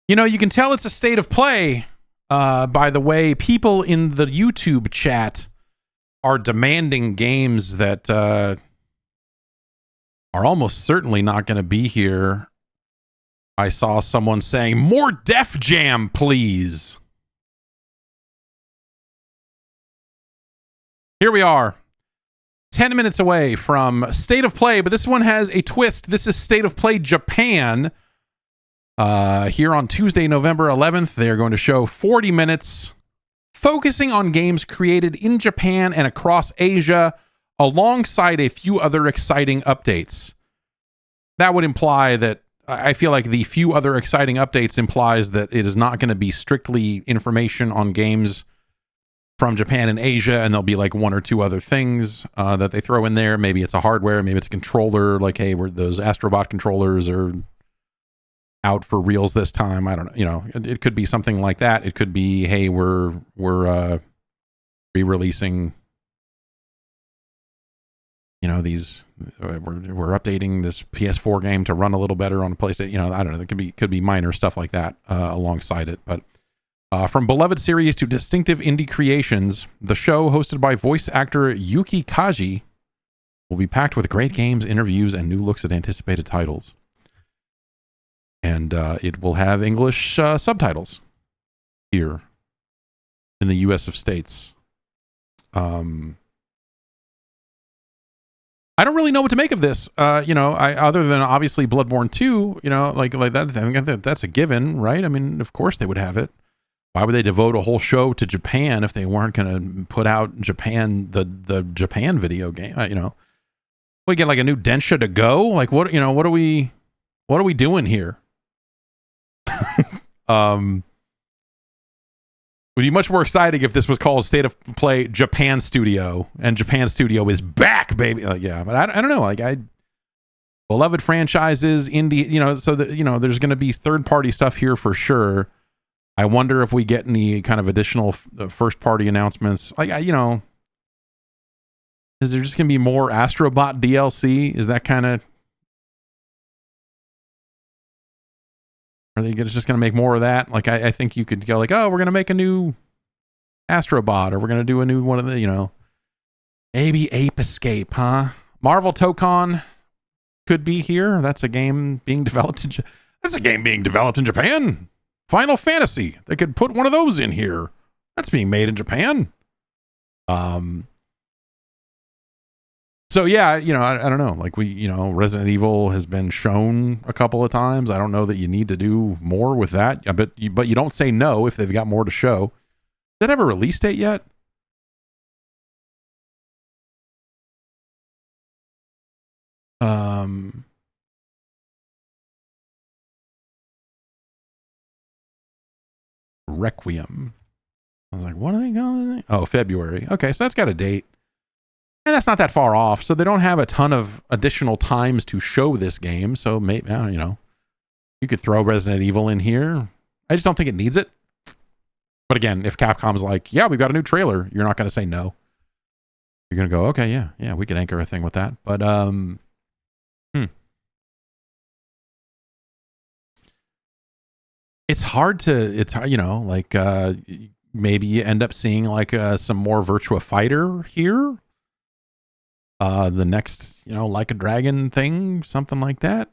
You know, you can tell it's a state of play by the way people in the YouTube chat are demanding games that are almost certainly not going to be here. I saw someone saying, more Def Jam, please. Here we are. 10 minutes away from State of Play, but this one has a twist. This is State of Play Japan. Here on Tuesday, November 11th, they're going to show 40 minutes focusing on games created in Japan and across Asia, alongside a few other exciting updates. That would imply that I feel like the few other exciting updates implies that it is not going to be strictly information on games from Japan and Asia, and there'll be like one or two other things that they throw in there. Maybe it's a hardware, maybe it's a controller, like, hey, those Astrobot controllers are out for reals this time. I don't know. You know, it could be something like that. It could be, hey, we're re-releasing, you know, these we're updating this PS4 game to run a little better on a PlayStation. You know, I don't know. There could be minor stuff like that alongside it. But from beloved series to distinctive indie creations, the show, hosted by voice actor Yuki Kaji, will be packed with great games, interviews, and new looks at anticipated titles. And it will have English subtitles here in the US of States. I don't really know what to make of this. You know, other than obviously Bloodborne 2, you know, like that. I think that's a given, right? I mean, of course they would have it. Why would they devote a whole show to Japan if they weren't going to put out Japan, the Japan video game? You know, we get like a new Densha to Go. Like, what? You know, what are we doing here? Would be much more exciting if this was called State of Play Japan Studio, and Japan Studio is back, baby. Yeah, but I don't know. Like, beloved franchises, indie, you know, so that, you know, there's going to be third-party stuff here for sure. I wonder if we get any kind of additional first-party announcements. Like, you know, is there just going to be more Astrobot DLC? Is that kind of... Are they just going to make more of that? Like, I think you could go like, oh, we're going to make a new Astrobot, or we're going to do a new one of the, you know, maybe Ape Escape, huh? Marvel Toukon could be here. That's a game being developed in Japan. Final Fantasy. They could put one of those in here. That's being made in Japan. So yeah, you know, I don't know. Like, you know, Resident Evil has been shown a couple of times. I don't know that you need to do more with that. But you don't say no if they've got more to show. Did that ever release date yet? Requiem. I was like, what are they going? Oh, February. Okay, so that's got a date. And that's not that far off. So they don't have a ton of additional times to show this game. So maybe, you know, you could throw Resident Evil in here. I just don't think it needs it. But again, if Capcom's like, yeah, we've got a new trailer, you're not going to say no. You're going to go, okay, yeah, we could anchor a thing with that. But, it's hard, you know, like, maybe you end up seeing like some more Virtua Fighter here. The next, you know, Like a Dragon thing, something like that.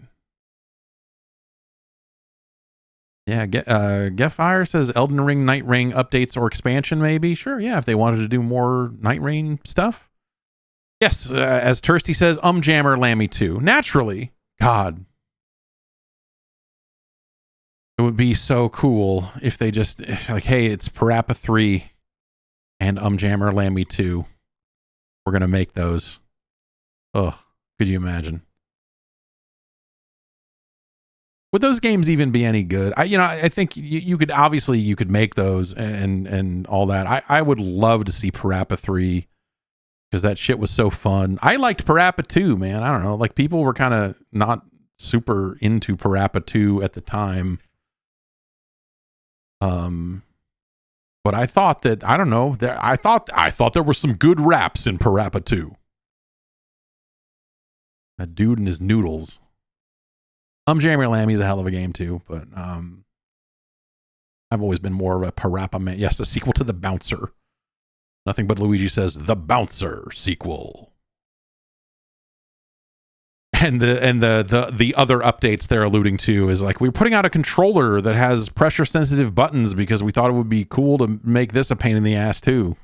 Yeah, Getfire says Elden Ring, Nightreign updates or expansion, maybe. Sure, yeah, if they wanted to do more Nightreign stuff. Yes, as Tursty says, Jammer Lammy 2. Naturally, God. It would be so cool if they just, like, hey, it's Parappa 3 and Jammer Lammy 2. We're going to make those. Ugh, could you imagine? Would those games even be any good? I think you could, obviously you could make those and all that. I would love to see Parappa 3 because that shit was so fun. I liked Parappa 2, man. I don't know. Like, people were kind of not super into Parappa 2 at the time. But I thought that, I don't know, I thought there were some good raps in Parappa 2. That dude and his noodles. Jammer Lammy is a hell of a game too, but I've always been more of a Parappa man. Yes, the sequel to The Bouncer. Nothing But Luigi says The Bouncer sequel. And the other updates they're alluding to is like, we're putting out a controller that has pressure sensitive buttons because we thought it would be cool to make this a pain in the ass too.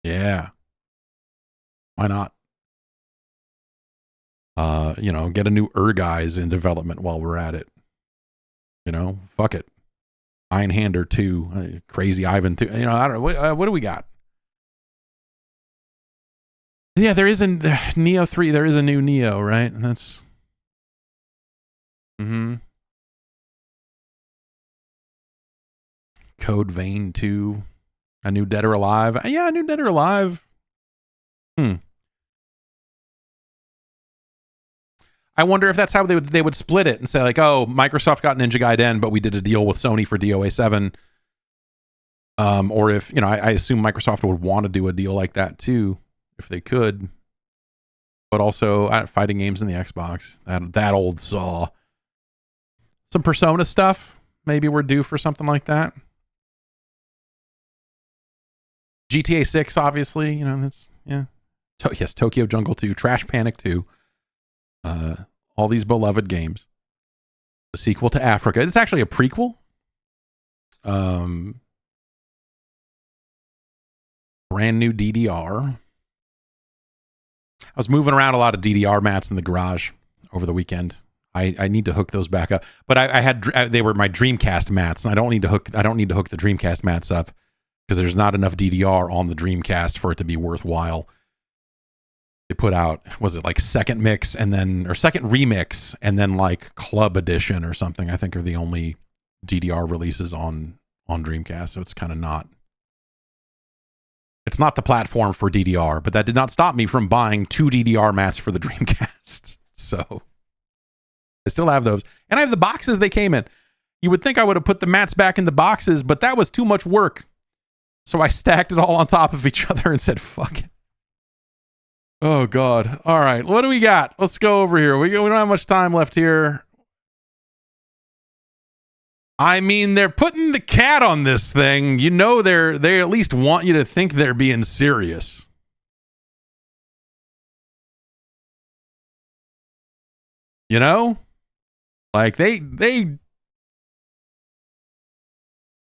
Yeah. Why not? You know, get a new Urguys in development while we're at it. You know, fuck it. Einhander 2, Crazy Ivan 2. You know, I don't know. What do we got? Yeah, there is a Neo 3. There is a new Neo, right? That's. Code Vein 2. A new Dead or Alive. Yeah, a new Dead or Alive. I wonder if that's how they would split it and say like, oh, Microsoft got Ninja Gaiden, but we did a deal with Sony for DOA 7. Or if, you know, I assume Microsoft would want to do a deal like that too, if they could. But also fighting games in the Xbox, that old saw. Some Persona stuff. Maybe we're due for something like that. GTA 6, obviously, you know, that's, yeah. Yes, Tokyo Jungle 2, Trash Panic 2. All these beloved games. The sequel to Africa. It's actually a prequel. Brand new DDR. I was moving around a lot of DDR mats in the garage over the weekend. I need to hook those back up. But I had they were my Dreamcast mats, and I don't need to hook the Dreamcast mats up because there's not enough DDR on the Dreamcast for it to be worthwhile. They put out, was it like second mix and then, or second remix and then like club edition or something, I think are the only DDR releases on Dreamcast. So it's kind of not, it's not the platform for DDR, but that did not stop me from buying 2 DDR mats for the Dreamcast. So I still have those. And I have the boxes they came in. You would think I would have put the mats back in the boxes, but that was too much work. So I stacked it all on top of each other and said, fuck it. Oh, God. All right. What do we got? Let's go over here. We don't have much time left here. I mean, they're putting the cat on this thing. You know, they at least want you to think they're being serious. You know? Like, they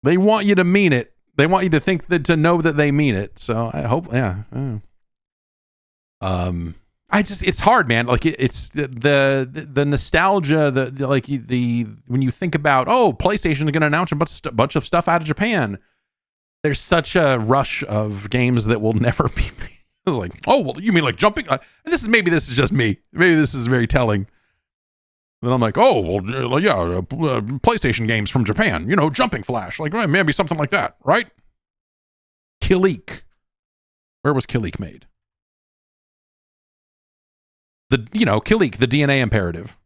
want you to mean it. They want you to think that, to know that they mean it. So I hope, yeah. It's hard, man. Like it's the nostalgia, the when you think about, oh, PlayStation is going to announce a bunch of stuff out of Japan. There's such a rush of games that will never be like, oh, well, you mean like jumping? This is just me. Maybe this is very telling. Then I'm like, oh, well, yeah, PlayStation games from Japan, you know, Jumping Flash, like maybe something like that, right? Kilik. Where was Kilik made? Kilik, the DNA imperative,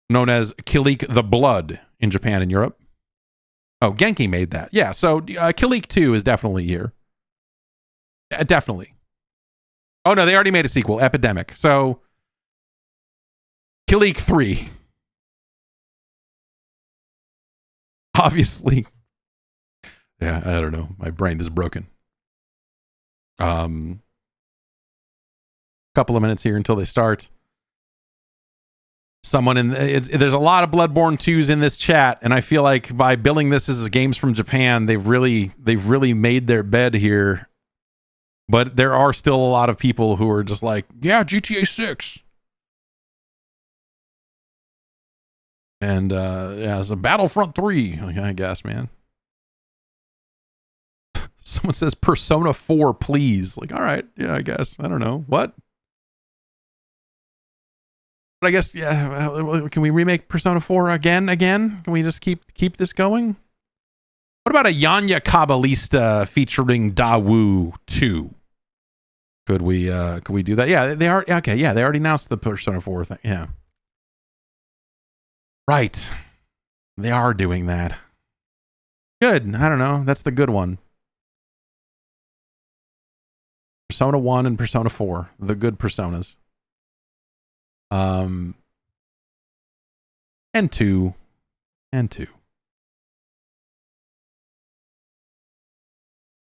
known as Kilik the Blood in Japan and Europe. Oh, Genki made that. Yeah, so Kilik 2 is definitely here. Definitely. Oh, no, they already made a sequel, Epidemic. So, Kilik 3. Obviously. Yeah, I don't know. My brain is broken. Couple of minutes here until they start. Someone there's a lot of Bloodborne 2s in this chat, and I feel like by billing this as games from Japan, they've really made their bed here. But there are still a lot of people who are just like, yeah, GTA 6. And yeah, it's a Battlefront 3, I guess, man. Someone says Persona 4, please. Like, all right, yeah, I guess. I don't know. What? But I guess, yeah, can we remake Persona 4 again? Can we just keep this going? What about a Yanya Kabbalista featuring Dawu 2? Could we do that? Yeah, they are okay, yeah, they already announced the Persona 4 thing. Yeah. Right. They are doing that. Good. I don't know. That's the good one. Persona 1 and Persona 4, the good personas. And 2.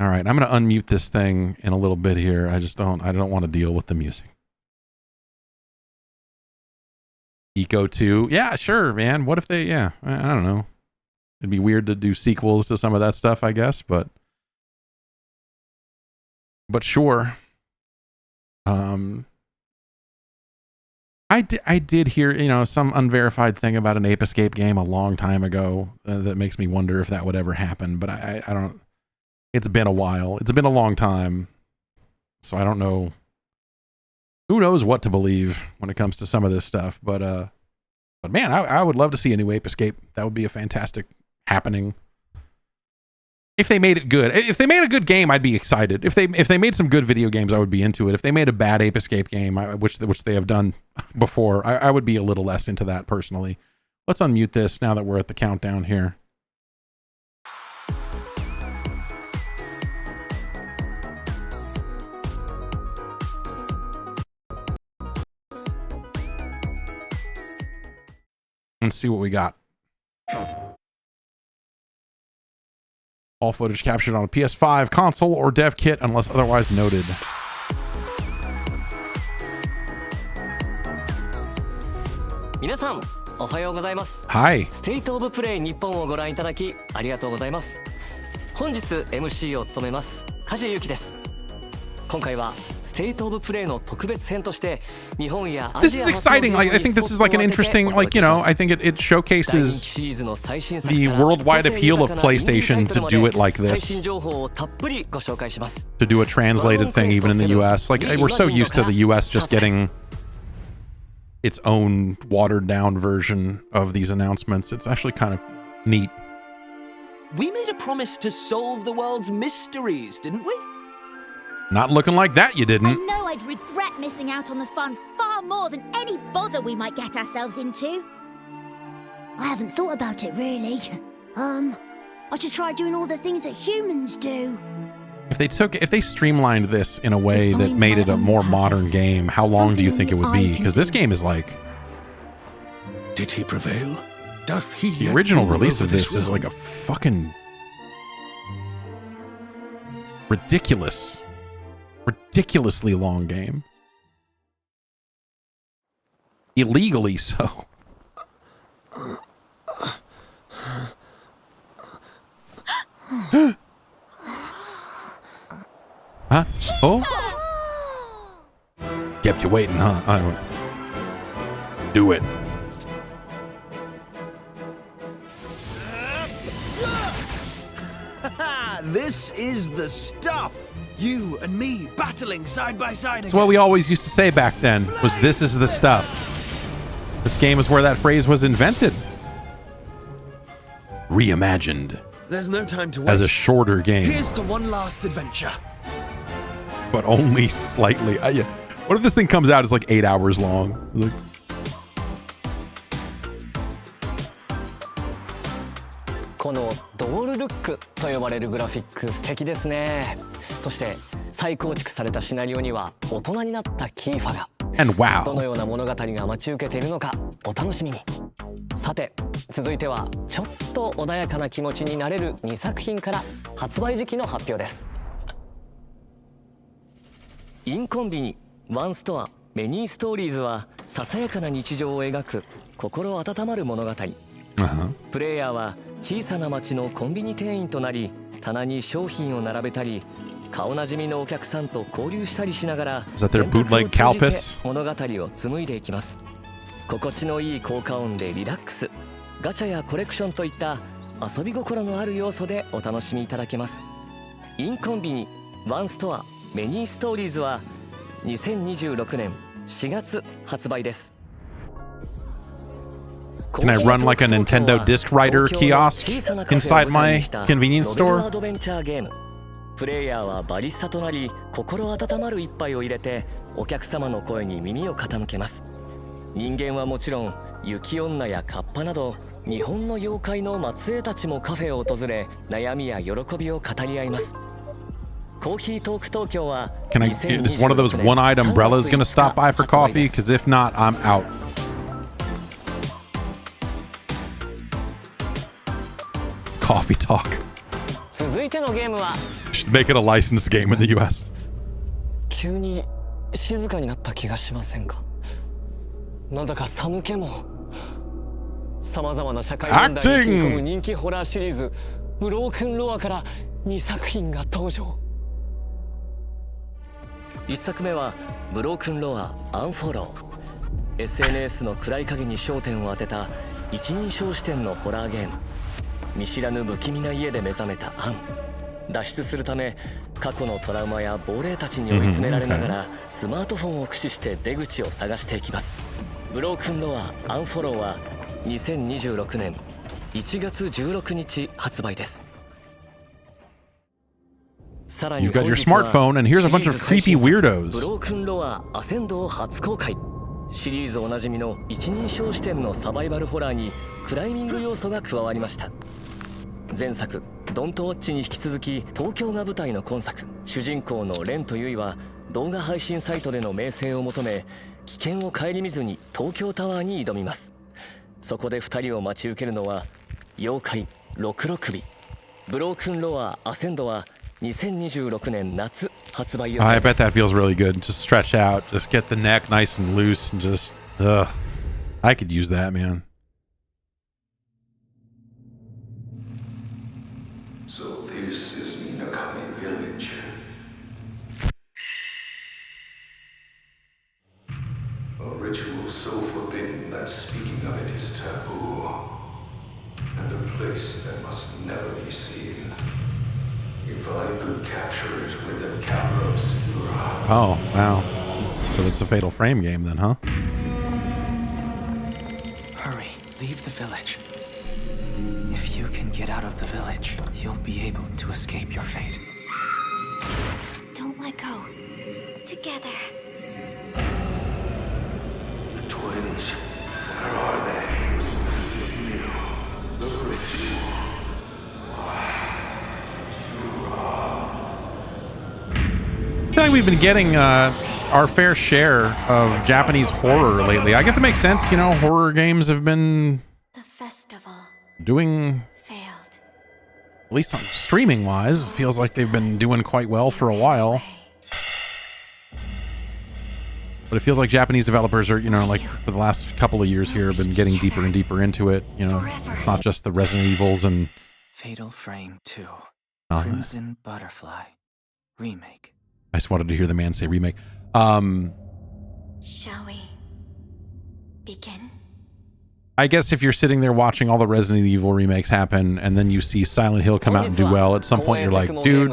All right, I'm going to unmute this thing in a little bit here. I don't want to deal with the music. Eco 2. Yeah, sure, man. What if they, I don't know. It'd be weird to do sequels to some of that stuff, I guess, but sure. I did hear, some unverified thing about an Ape Escape game a long time ago that makes me wonder if that would ever happen, but I don't. It's been a while. It's been a long time, so I don't know. Who knows what to believe when it comes to some of this stuff, but man, I would love to see a new Ape Escape. That would be a fantastic happening. If they made it good. If they made a good game, I'd be excited. If they made some good video games, I would be into it. If they made a bad Ape Escape game, which they have done before, I would be a little less into that personally. Let's unmute this now that we're at the countdown here. Let's see what we got. All footage captured on a PS5 console or dev kit unless otherwise noted. Hi. State of Play 日本をご覧いただきありがとうございます。本日 MC を務めます梶裕貴です。今回は State of Play の特別編として日本やアジア This is exciting. I think this is like an interesting, I think it showcases the worldwide appeal of PlayStation to do it like this. To do a translated thing even in the US. Like, we're so used to the US just getting its own watered down version of these announcements. It's actually kind of neat. We made a promise to solve the world's mysteries, didn't we? Not looking like that, you didn't. I know I'd regret missing out on the fun far more than any bother we might get ourselves into. I haven't thought about it, really. I should try doing all the things that humans do. If they streamlined this in a way that made it a more modern game, how long do you think it would be? Because this game is like... Did he prevail? Doth he the original release of this is like a fucking... ridiculously long game. Illegally so. Huh? Oh? Kept you waiting, huh? I don't... Do it. This is the stuff. You and me battling side by side. That's what we always used to say back then, was this is the stuff. This game is where that phrase was invented. Reimagined. There's no time to waste. As a shorter game. Here's to one last adventure. But only slightly. What if this thing comes out as like 8 hours long? Like,このドールルックと呼ばれるグラフィック素敵ですね。そして再構築されたシナリオには大人になったキーファが。And wow. どのような物語が待ち受けているのかお楽しみに。さて続いてはちょっと穏やかな気持ちになれる2作品から発売時期の発表です。インコンビニワンストアメニーストーリーズはささやかな日常を描く心温まる物語。プレイヤーは小さな町のコンビニ店員となり棚に商品を並べたり顔なじみのお客さんと交流したりしながら選択を通じて物語を紡いでいきます。心地のいい効果音でリラックスガチャやコレクションといった遊び心のある要素でお楽しみいただけます。インコンビニワンストアメニーストーリーズは2026年4月発売です。Can I run like a Nintendo disc writer kiosk inside my convenience store? プレイヤーはバリスタとなり心温まる一杯を入れてお客様の声に耳を傾けます。人間はもちろん雪女やカッパなど日本の妖怪の末裔たちもカフェを訪れ悩みや喜びを語り合います。コーヒートーク東京は Can I, is one of those one-eyed umbrellas gonna stop by for coffee? Because if not, I'm out. Coffee talk. 続いてのゲームは should make it a licensed game in the US. 急に静かになった気がしませんか。なんだか寒気も。さまざまな社会問題に切り込む人気ホラーシリーズ「ブロークンロア」から2作品が登場。1作目は「ブロークンロアアンフォロー」。SNS の暗い影に焦点を当てた一人称視点のホラーゲーム。見知らぬ不気味な家で目覚めたアン。脱出するため過去のトラウマや亡霊たちに追い詰められながらスマートフォンを駆使して出口を探していきます。ブロークンロアアンフォローは2026年1月16日発売です。さらに You've got your smartphone and here's a bunch of creepy weirdos. ブロークンロアアセンドを初公開。シリーズおなじみの一人称視点のサバイバルホラーにクライミング要素が加わりました。前作ドントウォッチに引き続き東京が舞台の今作、主人公のレンとユイは動画配信サイトでの名声を求め危険を顧みずに東京タワーに挑みます。そこで2人を待ち受けるのは妖怪六六首。ブロークンロアアセンドは2026年夏発売予定 I で bet す。 that feels really good. Just stretch out, just get the neck nice and loose, and just I could use that, man. So this is Minakami Village. A ritual so forbidden that speaking of it is taboo. And a place that must never be seen. If I could capture it with the camera obscura. Oh, wow. So it's a Fatal Frame game then, huh? Hurry, leave the village. If you can get out of the village, you'll be able to escape your fate. Don't let go. Together. The twins, where are they? The ritual. I feel like we've been getting our fair share of Japanese horror lately. I guess it makes sense, you know, horror games have been The festival doing, failed. at least on streaming wise, it feels like they've been doing quite well for a while. But it feels like Japanese developers are, you know, like for the last couple of years here have been getting deeper and deeper into it. You know, it's not just the Resident Evils and Fatal Frame 2. Oh, Crimson Butterfly. Remake. I just wanted to hear the man say remake. Shall we begin? I guess if you're sitting there watching all the Resident Evil remakes happen and then you see Silent Hill come out and do well, at some point you're like, dude,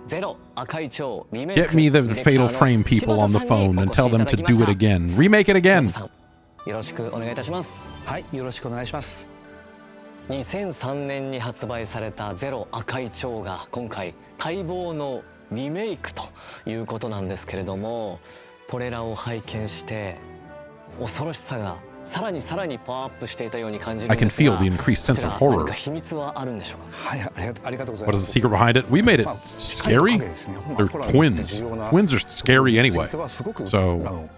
get me the Fatal Frame people on the phone and tell them to do it again. Remake it again. よろしくお願いいたします。はい、よろしくお願いします。2003年に発売されたゼロ赤い蝶が今回待望のリメイクということなんですけれども、トレーラーを拝見して恐ろしさがさらにパワーアップしていたように感じるんですが、 I can feel the increased sense of horror. 何か秘密はあるんでしょうか。はい、ありがとうござい What ま is す。 the secret behind it? We made it scary. They're twins. Twins are scary anyway. So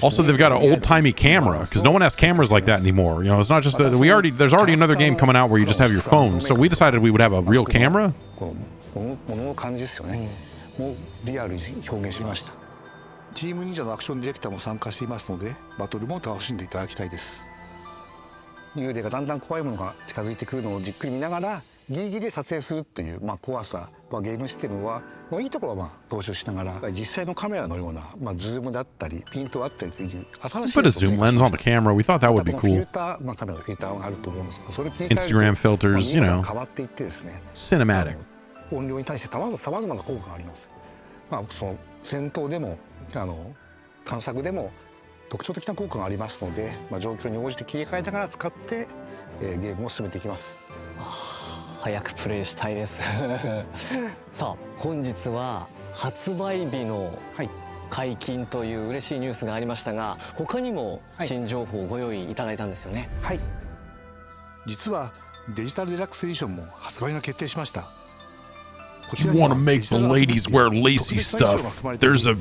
also they've got an old-timey camera because no one has cameras like that anymore. You know, it's not just there's already another game coming out where you just have your phone. So we decided we would have a real camera. ものの感じですよね。もうリアルに表現しました。チーム忍者のアクションディレクターも参加していますので、バトルも楽しんでいただきたいです。幽霊がだんだん怖いものが近づいてくるのをじっくり見ながらギリギリで撮影するっていう、怖さ、ゲームシステムのいいところは踏襲しながら、実際のカメラのような、ズームだったりピントだったりという新しい Put a zoom lens on the camera. We thought that would be フィ cool. ルター、カメラのフィルターがあると思うんですけど、それを切り替えると Instagram filters, you know, 変わっていってですね。 cinematic. 音量に対してさまざまな効果があります。その戦闘でも探索でも特徴的な効果がありますので、状況に応じて切り替えながら使って、ゲームを進めていきます。早くプレイしたいですさあ本日は発売日の解禁という嬉しいニュースがありましたが、他にも新情報をご用意いただいたんですよね。はい、実はデジタルデラックスエディションも発売が決定しました。 You want to make the ladies wear lacy stuff? There's a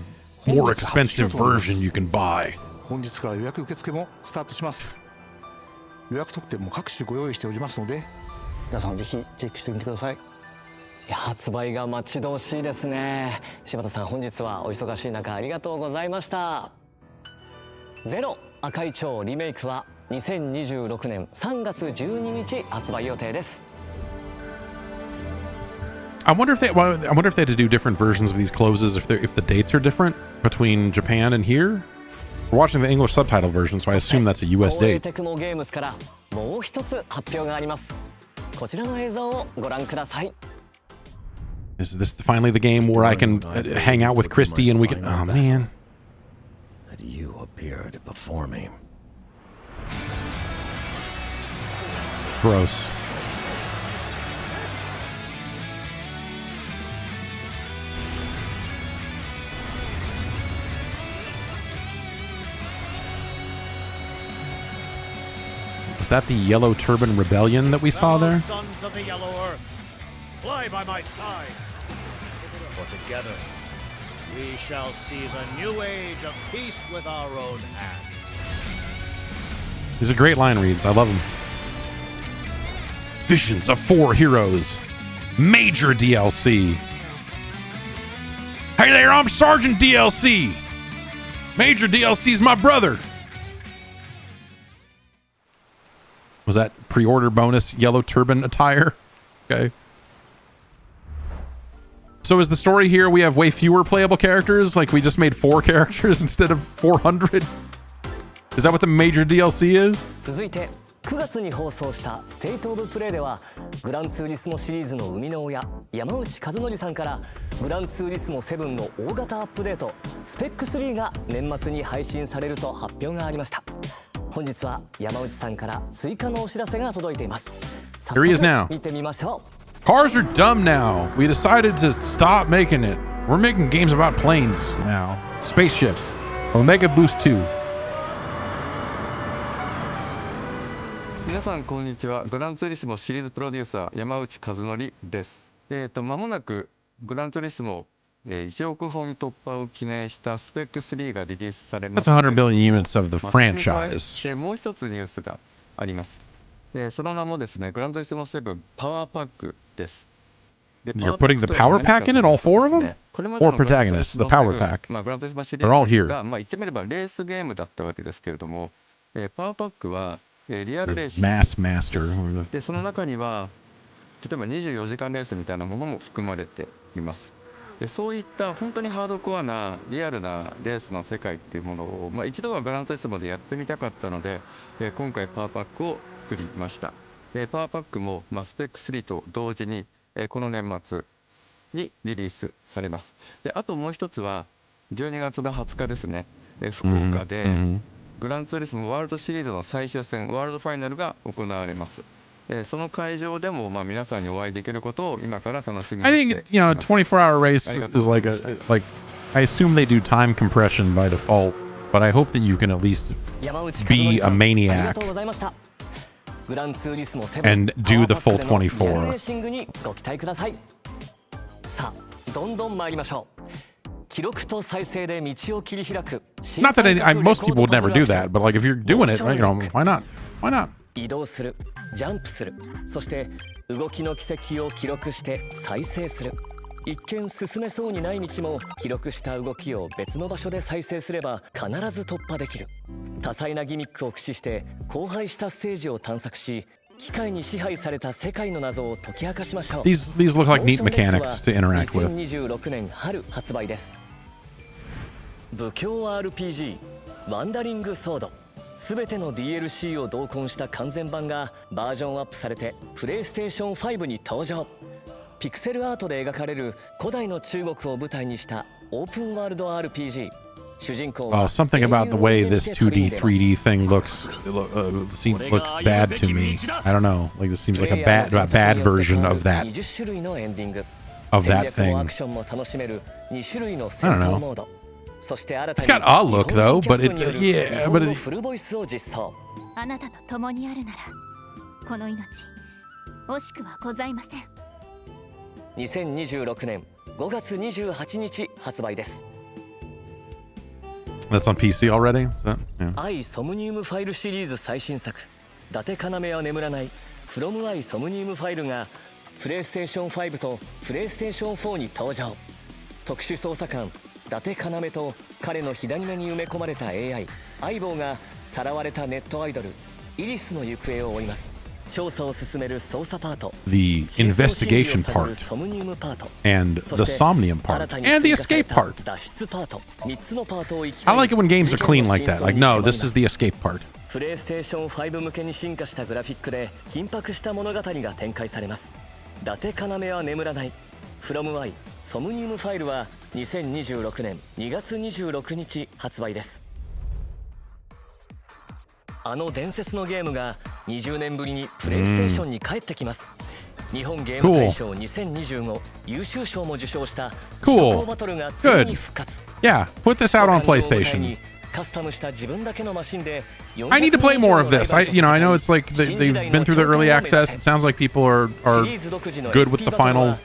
more expensive version you can buy. 本日から予約受付もスタートします。予約特典も各種ご用意しておりますので、皆さんぜひチェックしてみてください。発売が待ち遠しいですね。柴田さん、本日はお忙しい中ありがとうございました。ゼロ赤い蝶リメイクは2026年3月12日発売予定です。I wonder if they had to do different versions of these closes if the dates are different between Japan and here. We're watching the English subtitle version, so I assume that's a US date. テクモゲームズからもう一つ発表があります。こちらの映像をご覧ください。Is this finally the game where I can hang out with Christy and we can? Oh man! That you appeared before me. Gross. Was that the Yellow Turban Rebellion that we saw there? Sons of the Yellow Earth, fly by my side. For together, we shall seize a new age of peace with our own hands. These are great line reads. I love them. Visions of 4 Heroes. Major DLC. Hey there, I'm Sergeant DLC. Major DLC's my brother. Was that pre-order bonus Yellow Turban attire? Okay. So is the story here we have way fewer playable characters? Like we just made 4 characters instead of 400? Is that what the major DLC is? 続いて9月に放送したステイトオブプレイではグランツーリスモシリーズの生みの親山内和則さんからグランツーリスモ7の大型アップデートスペック3が年末に配信されると発表がありました。本日は山内さんから追加のお知らせが届いています。早速見てみましょう。Cars are dumb now. We decided to stop making it. We're making games about planes now. Spaceships. Omega Boost 2. 皆さんこんにちは。グランツーリスモシリーズプロデューサー山内和則です。間もなくグランツーリスモ1億本突破を記念したスペック3がリリースされます。That's 100 billion units of the franchise. でもう一つニュースがあります。その名もですね、グランツーリスモ7パワーパックです。You're putting the power pack in it, all 4 of them? 4 protagonists, the power pack. グランツーリスモシリ They're all ーズ here. が言ってみればレースゲームだったわけですけれども、パワーパックはリアルレース Mass Master. でその中には例えば24時間レースみたいなものも含まれています。でそういった本当にハードコアなリアルなレースの世界っていうものを、一度はグランツーリスモでやってみたかったので、今回パワーパックを作りました。でパワーパックも、スペック3と同時に、この年末にリリースされます。であともう一つは12月の20日ですね、福岡で、グランツーリスモワールドシリーズの最終戦ワールドファイナルが行われます。その会場でも皆さんにお会いできることを今から楽しみにしています。I think, 24-hour race is like I assume they do time compression by default, but I hope that you can at least be a maniac and do the full 24. さあ、どんどん参りましょう。記録と再生で道を切り開く。 Not that most people would never do that, but like if you're doing it, why not? Why not? 移動する、ジャンプする、そして動きの軌跡を記録して再生する。一見進めそうにない道も記録した動きを別の場所で再生すれば必ず突破できる。多彩なギミックを駆使して荒廃したステージを探索し、機械に支配された世界の謎を解き明かしましょう。These look like neat mechanics to interact with. 2026年春発売です。武教 RPG ワンダリングソード。すべての DLC を同梱した完全版がバージョンアップされてプレイステーション5に登場。ピクセルアートで描かれる古代の中国を舞台にしたオープンワールド RPG。主人公は something about the way this 2D 3D thing looks bad to me. I don't know. Like this seems like a bad version of that 20種類のエンディング。 of that 戦略もア thing. クションも楽しめる2種類の戦闘モード。そして新たに It's got a look though, but it 日 yeah, 本 but の it, フルボイスを実装。あなたと共にあるならこの命惜しくはございません。2026年5月28日発売です。 that's on PC already. Is that? Yeah. 愛ソムニウムファイルシリーズ最新作伊達要は眠らないフロム愛ソムニウムファイルがプレイステーション5とプレイステーション4に登場。特殊捜査官伊達要と彼の火種に埋め込まれた AI 相棒がさらわれたネットアイドルイリスの行方を追います。調査を進める捜査パート、 The investigation part ソムニウムパート、 and the somnium part and the escape part. 脱出パート、3つのパートを I like it when games are clean like that. Like, no, this is the escape part. プレイステーション5向けに進化したグラフィックで緊迫した物語が展開されます。伊達要は眠らない From Y ソムニウムファイルは2026年2月26日発売です。あの伝説のゲームが20年ぶりにプレイステーションに帰ってきます。日本ゲーム大賞2025優秀賞も受賞した首都高バトルがついに復活。 Yeah, put this out on PlayStation. カスタムした自分だけのマシンで I need to play more of this. I know it's like they've been through the early access. It sounds like people are good with the final,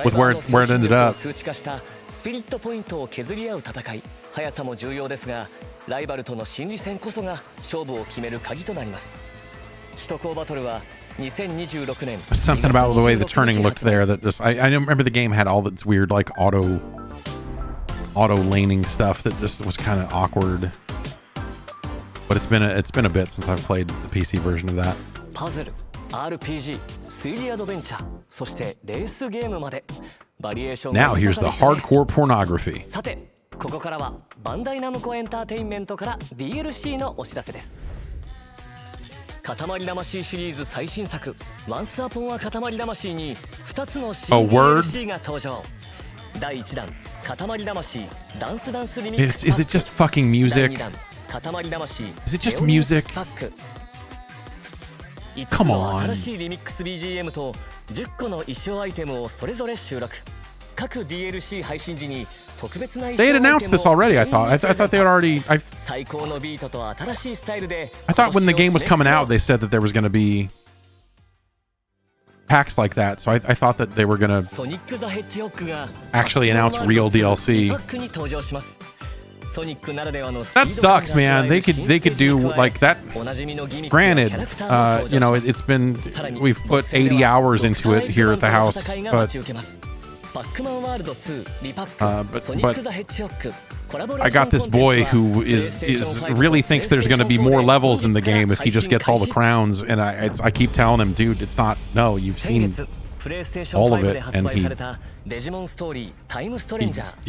with where it ended up. 数値化したスピリットポイントを削り合う戦い。速さも重要ですが、ライバルとの心理戦こそが勝負を決める鍵となります。首都高バトルは2026年。Something about the way the turning looked there that just I remember the game had all this weird like auto laning stuff that just was kind of awkward. But it's been a bit since I've played the PC version of that. パズル、RPG、推理アドベンチャー、そしてレースゲームまでバリエーションが Now here's the hardcore pornography. さて、ここからはバンダイナムコエンターテインメントから DLC のお知らせです。塊魂シリーズ最新作 Once Upon a 塊魂に2つの新 DLC が登場。第1弾塊魂ダンスダンスリミックスパック。 Is it just fucking music? 第2弾塊魂 Is it just music? パック。 5つ Come の on. 新しいリミックス BGM と10個の衣装アイテムをそれぞれ収録。各 DLC 配信時に特別な衣装 They ア had イテムを announced this already. I thought they had already. 最高のビートと新しいスタイルで I thought when the game was coming out, they said that there was going to be packs like that. So I thought that they were going to ソニック・ザ・ヘッジホッグが actually announce real DLC. パックに登場します。ソニックならではの That sucks, man. They could do like that. Granted, you know, it's been we've put 80 hours into it here at the house, but I got this boy who is really thinks there's going to be more levels in the game if he just gets all the crowns, and I keep telling him, dude, it's not. No, you've seen all of it, and he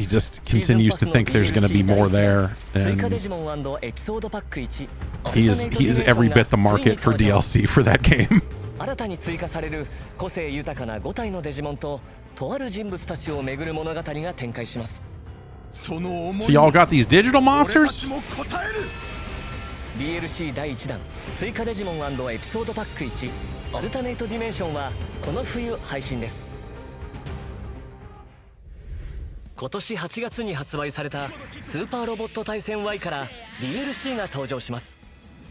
just continues to think there's going to be more there, and he is every bit the market for DLC for that game. 新たに追加される個性豊かな5体のデジモンととある人物たちを巡る物語が展開します。 So y'all got these digital monsters? DLC 第1弾追加デジモン&エピソードパック1アルタネイトディメンションはこの冬配信です。今年8月に発売されたスーパーロボット対戦 Y から DLC が登場します。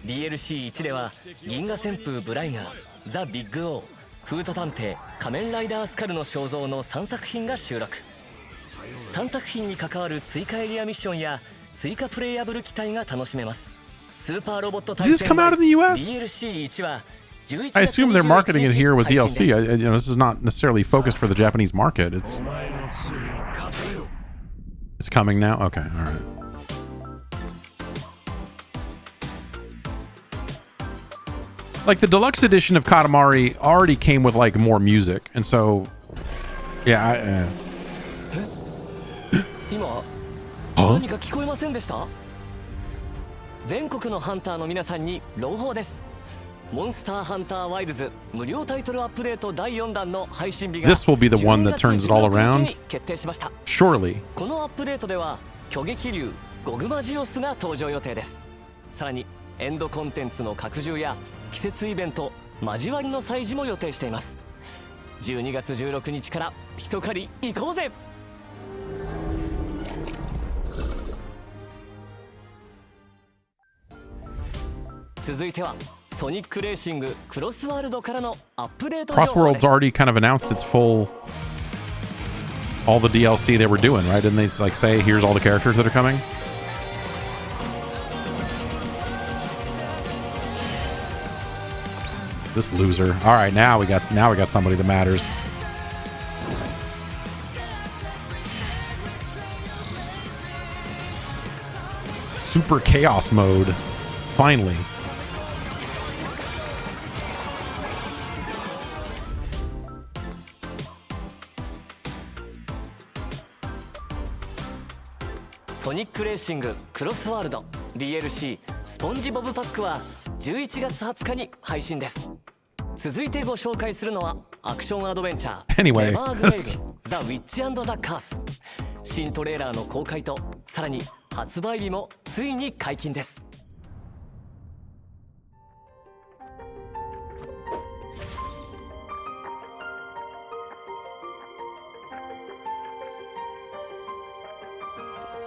DLC1 では銀河旋風ブライガー、ザ・ビッグオー、フート探偵、仮面ライダースカルの肖像の3作品が収録。3作品に関わる追加エリアミッションや追加プレイヤブル機体が楽しめます。スーパーロボット対戦 DLC1 は I assume they're marketing it here with DLC. You know, this is not necessarily focused for the Japanese market. It's coming now. Okay, all right. Like the deluxe edition of Katamari already came with like more music, and so yeah. 今何か聞こえませんでした？全国のハンターの皆さんに朗報です。モンスターハンターワイルズ無料タイトルアップデート第4弾の配信日が This will be the one that turns it all around. 決定しました。 Surely. このアップデートでは巨撃竜ゴグマジオスが登場予定です。さらにエンドコンテンツの拡充や季節イベント交わりの祭事も予定しています。12月16日から一狩り行こうぜ。続いてはソニックレーシングクロスワールドからのアップデート情報です。 Crossworld's already kind of announced its full all the DLC they were doing, right? Didn't they like say here's all the characters that are coming? This loser. All right, now we got somebody that matters. super chaos mode. Finally. Sonic Racing Cross World DLC スポンジボブパックは11月20日に配信です。続いてご紹介するのはアクションアドベンチャー Anyway. Never Grave The Witch and the Curse。 新トレーラーの公開とさらに発売日もついに解禁です。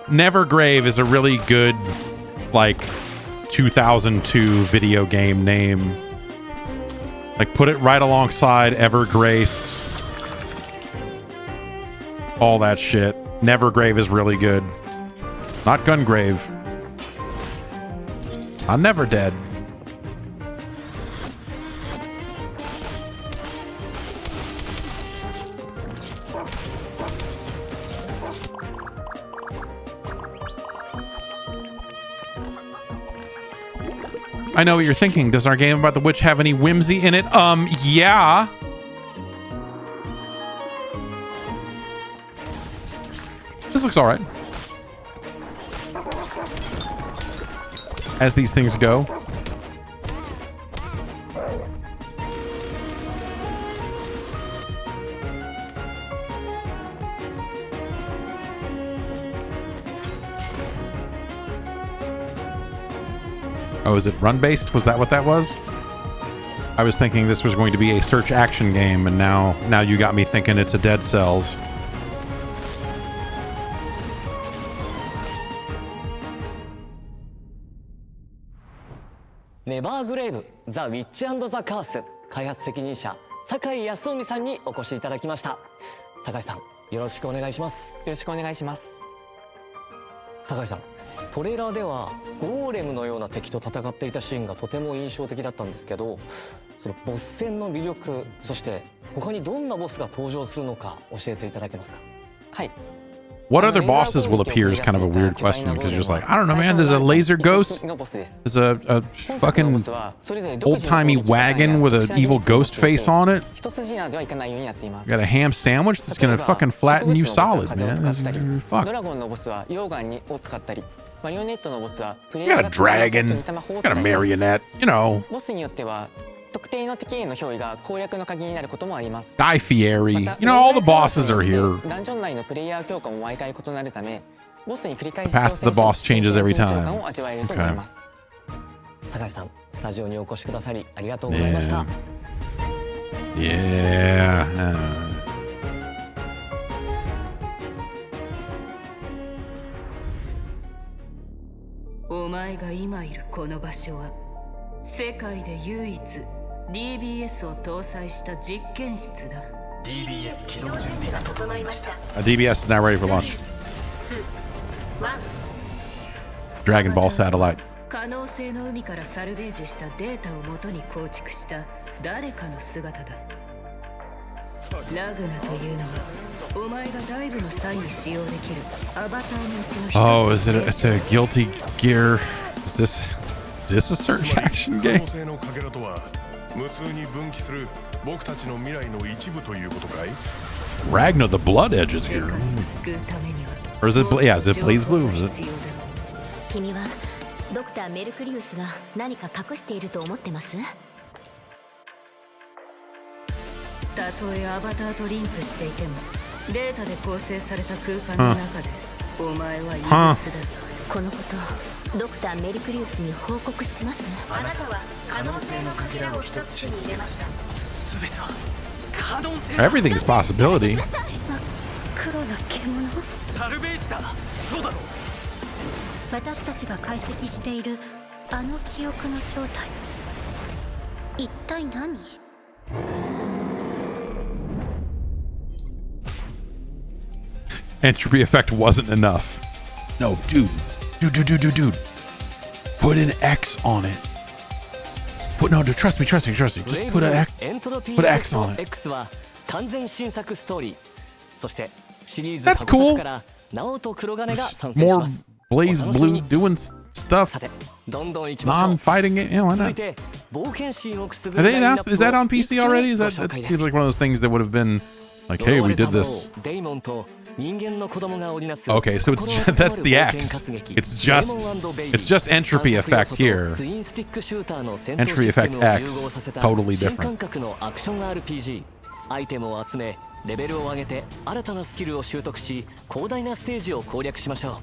Nevergrave is a really good, like, 2002 video game name. Like, put it right alongside Evergrace. All that shit. Nevergrave is really good. Not Gungrave. I'm never dead. I know what you're thinking. Does our game about the witch have any whimsy in it? Yeah. This looks all right. As these things go. Oh, is it run-based? Was that what that was? I was thinking this was going to be a search action game, and now you got me thinking it's a Dead Cells. Never Grave The Witch and the Curse 開発責任者酒井康臣さんにお越しいただきました。酒井さん、よろしくお願いします。よろしくお願いします。酒井さん、トレーラーではゴーレムのような敵と戦っていたシーンがとても印象的だったんですけど、そのボス戦の魅力、そして他にどんなボスが登場するのか教えていただけますか？はい。What other bosses will appear is kind of a weird question because you're just like, I don't know, man. There's a laser ghost. There's a fucking old-timey wagon with an evil ghost face on it. You got a ham sandwich that's gonna fucking flatten you solid, man. Fuck. You got a dragon. You got a marionette. You know. Guy Fieri. You know, all the bosses are here. The path to the boss changes every time. Okay. 酒井さん、スタジオにお越しくださりありがとうございました。Yeah. お前が今いるこの場所は世界で唯一 DBS を搭載した実験室だ。 DBS 起動準備が整いました。DBS is now ready for launch. Dragon Ball Satellite. 可能性の海からサルベージしたデータを元に構築した誰かの姿だ。ラグナというのはお前がダイブの際に使用できるアバターのうちの一つ。 Oh, it's a Guilty Gear. Is this a search action game? Ragnar the Blood Edge is here. Or is it? Yeah, is it Blaze Blue? Is it? 君はドクターメルクリウスが何か隠していると思ってます？たとえアバターとリンクしていてもデータで構成された空間の中でお前は異物だ。このことドクターメルクリウスに報告します。あなたは可能性のかけらを一つ手に入れました。すべては可能性。 Everything is possibility. 黒な獣。サルベージだ。そうだろう。私たちが解析しているあの記憶の正体。一体何？Entropy effect wasn't enough. No, dude. Put an X on it. Trust me. Just put an X on it. X は完全新作ストーリー。そしてシリーズ That's cool. からナオと黒金が参戦します。More Blaze Blue doing stuff. Non-fighting game. Yeah, why not? Is that on PC already? That seems like one of those things that would have been like, hey, we did this. Okay, so that's the X. It's just entropy effect here. Entropy effect X, totally different. アイテムを集めレベルを上げて新たなスキルを習得し広大なステージを攻略しましょう。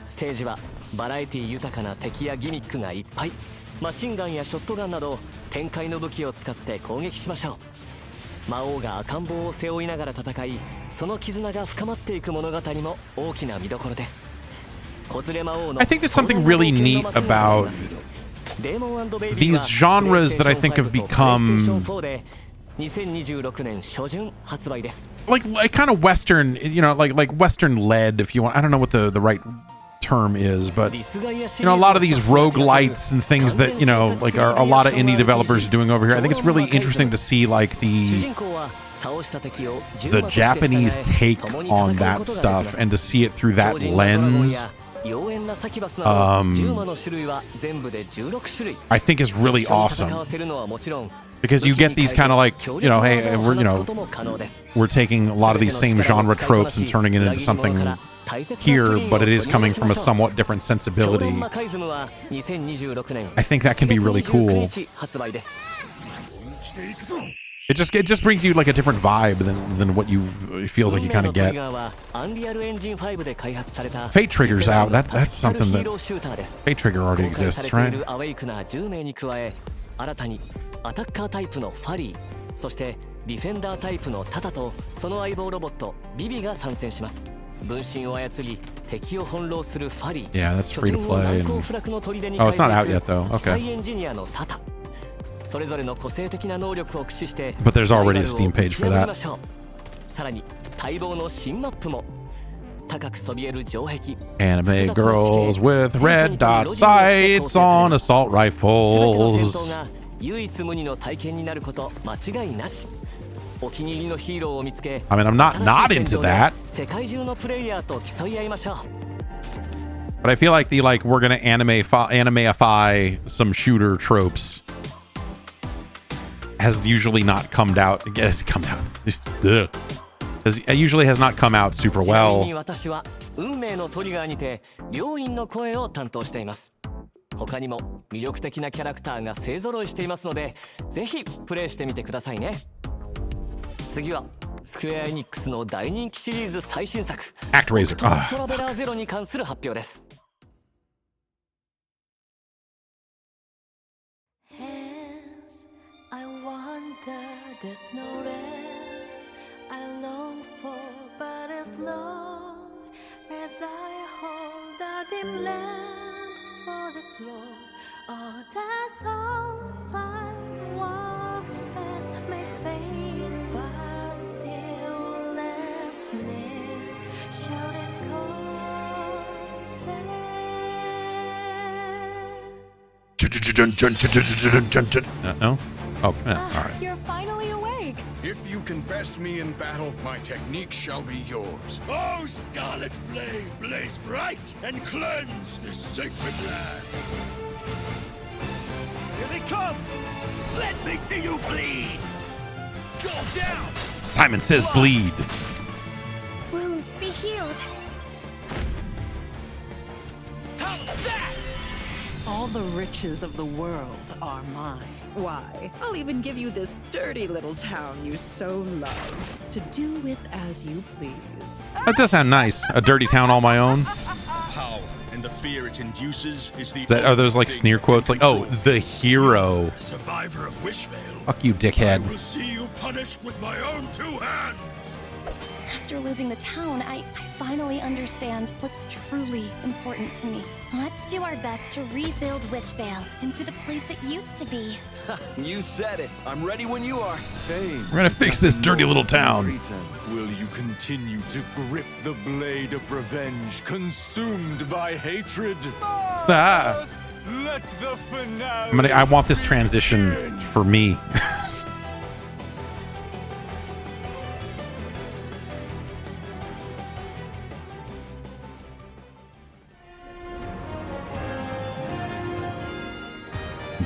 ステージはバラエティ豊かな敵やギミックがいっぱい。マシンガンやショットガンなど展開の武器を使って攻撃しましょう。魔王が赤ん坊を背負いながら戦い、その絆が深まっていく物語も大きな見どころです。子連れ魔王の I think there's something really neat about these genres that I think have become like kind of Western, you know, like Western led, if you want. I don't know what the right term is, but you know, a lot of these roguelites and things that, you know, like are a lot of indie developers doing over here. I think it's really interesting to see like the Japanese take on that stuff and to see it through that lens. I think is really awesome. Because you get these kind of like, you know, hey, we're taking a lot of these same genre tropes and turning it into something here, but it is coming from a somewhat different sensibility. I think that can be really cool. It just brings you like a different vibe than what it feels like you kind of get. Fate Trigger's out. That's something that Fate Trigger already exists, right? アタッカータイプのファリー、そしてディフェンダータイプのタタとその相棒ロボットビビが参戦します。分身を操り敵を翻弄するファリー。Yeah, that's free to play. Oh, it's not out yet though. Okay. エンジニアのタタ。それぞれの個性的な能力を駆使して。But there's already a Steam page for that. さらに待望の新マップも。高くそびえる城壁。Anime girls with red dot sights on assault rifles. 唯一無二の体験になること間違いなし。お気に入りのヒーローを見つけ、 I mean, I'm not into that. 世界中のプレイヤーと競い合いましょう。 But I feel like we're gonna animeify some shooter tropes has usually not come out. Usually has not come out super well. 私は運命のトリガーにて両院の声を担当しています。他にも魅力的なキャラクターが勢ぞろいしていますので、ぜひプレイしてみてくださいね。次はスクエアエニックスの大人気シリーズ最新作 ActRaiser ストラベラーゼロに関する発表です。For this road, all the souls I walked past may fade, but still last near. Show this No? Oh, all right. You're finally awake. If you can best me in battle, my technique shall be yours. Oh, scarlet flame, blaze bright and cleanse this sacred land. Here they come! Let me see you bleed! Go down! Simon says bleed. Wounds be healed. How's that? All the riches of the world are mine. Why, I'll even give you this dirty little town you so love, to do with as you please. That does sound nice. A dirty town all my own. Power and the fear it induces is the are those like sneer quotes like, oh, the hero. Survivor of Wishvale. Fuck you, dickhead. I will see you punished with my own two hands. After losing the town, I finally understand what's truly important to me. Let's do our best to rebuild Wishvale into the place it used to be. You said it. I'm ready when you are. We're gonna fix this dirty little town. Will you continue to grip the blade of revenge, consumed by hatred? Ah. Let the finale. I want this transition for me.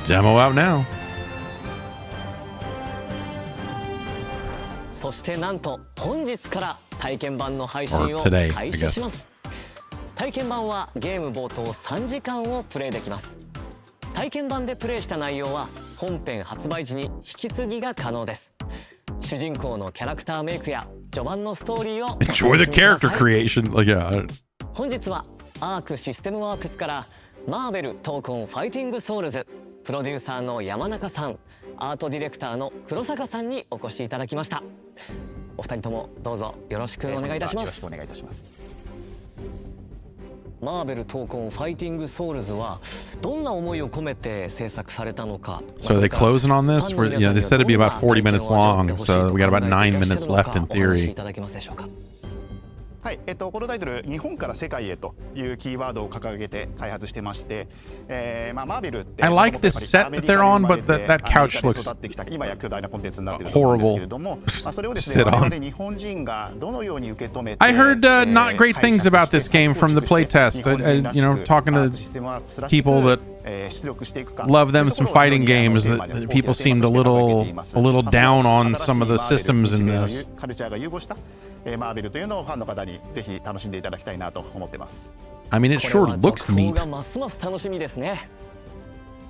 Demo out now. そしてなんと本日から体験版の配信 Or を today, 開始します。体験版はゲーム冒頭3時間をプレイできます。体験版でプレイした内容は本編発売時に引き継ぎが可能です。主人公のキャラクターメイクや序盤のストーリーを Enjoy the character creation. Like, yeah. 本日はアークシステムワークスからマーベルトーコンファイティングソウルズプロデューサーの山中さん、アートディレクターの黒坂さんにお越しいただきました。お二人ともどうぞよろしくお願いいたします。よろしくお願いいたします。マーベルトーコンファイティングソウルズはどんな思いを込めて制作されたのか。 So are they closing on this? Where, you know, they said it'd be about 40 minutes long, so we got about 9 minutes left in theory. はい、このタイトル日本から世界へというキーワードを掲げて開発してまして、マーベルって I like this set that they're on, but that couch looks 今や巨大なコンテンツになっていると思うんですけれども、それをですね、我々日本人がどのように受け止めて I heard not great things about this game from the playtest. You know, talking to people that love them some fighting games, that people seemed a little down on some of the systems in this. カルチャーが融合したマーベルというのをファンの方にぜひ楽しんでいただきたいなと思ってます。I mean, it sure looks neat. がますます楽しみですね。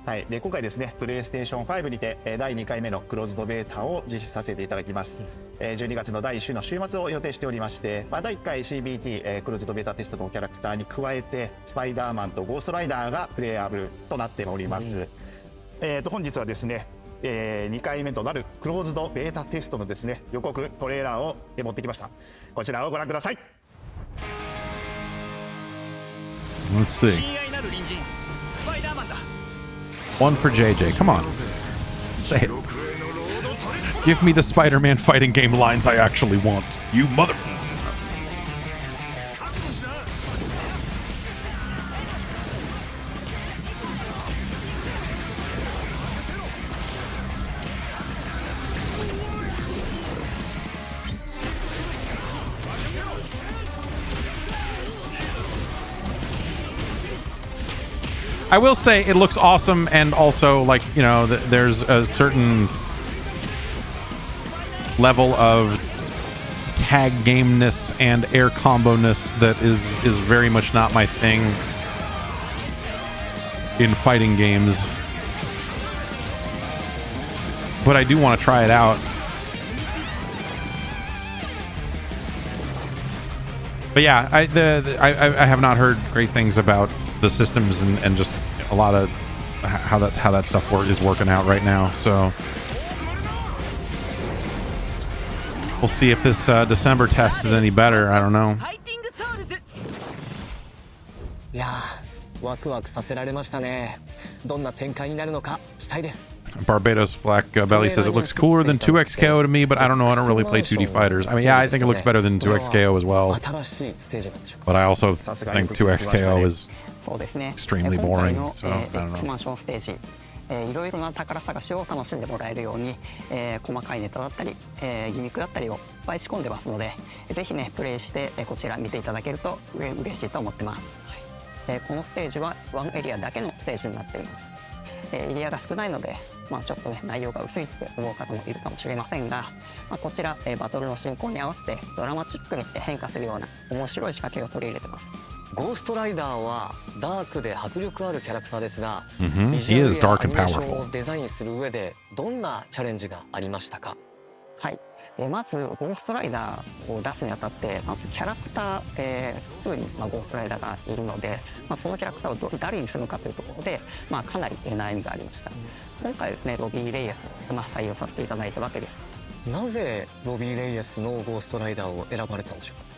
はい、で今回ですね、プレイステーション5にて第2回目のクローズドベータを実施させていただきます。12月の第1週の週末を予定しておりまして、第1回 CBT、クローズドベータテストのキャラクターに加えてスパイダーマンとゴーストライダーがプレイアブルとなっております。本日はですね、2回目となるクローズドベータテストのですね、予告トレーラーを持ってきました。こちらをご覧ください。 Let's see. One for JJ. Come on. Say it. Give me the Spider-Man fighting game lines I actually want. You mother... I will say it looks awesome, and also, like, you know, there's a certain level of tag gameness and air combo-ness that is very much not my thing in fighting games. But I do want to try it out. But yeah, I have not heard great things about the systems and just a lot of how that stuff is working out right now. So we'll see if this December test is any better. I don't know. いやー、ワクワクさせられましたね。どんな展開になるのか期待です。 Barbados Black Belly says it looks cooler than 2XKO to me, but I don't know. I don't really play 2D fighters. I mean, yeah, I think it looks better than 2XKO as well. But I also think 2XKO is extremely boring. So I don't know. いろいろな宝探しを楽しんでもらえるように、細かいネタだったり、ギミックだったりをいっぱい仕込んでますので、ぜひねプレイして、こちら見ていただけると嬉しいと思ってます。このステージは1エリアだけのステージになっています。エリアが少ないので、ちょっとね内容が薄いって思う方もいるかもしれませんが、こちら、バトルの進行に合わせてドラマチックに変化するような面白い仕掛けを取り入れてます。ゴーストライダーはダークで迫力あるキャラクターですが、He is dark and powerful. をデザインする上でどんなチャレンジがありましたか？はい、まずゴーストライダーを出すにあたって、まずキャラクター、すぐにゴーストライダーがいるので、そのキャラクターを誰にするのかというところで、かなり悩みがありました。今回ですね、ロビー・レイエスを採用させていただいたわけです。なぜロビー・レイエスのゴーストライダーを選ばれたんでしょうか？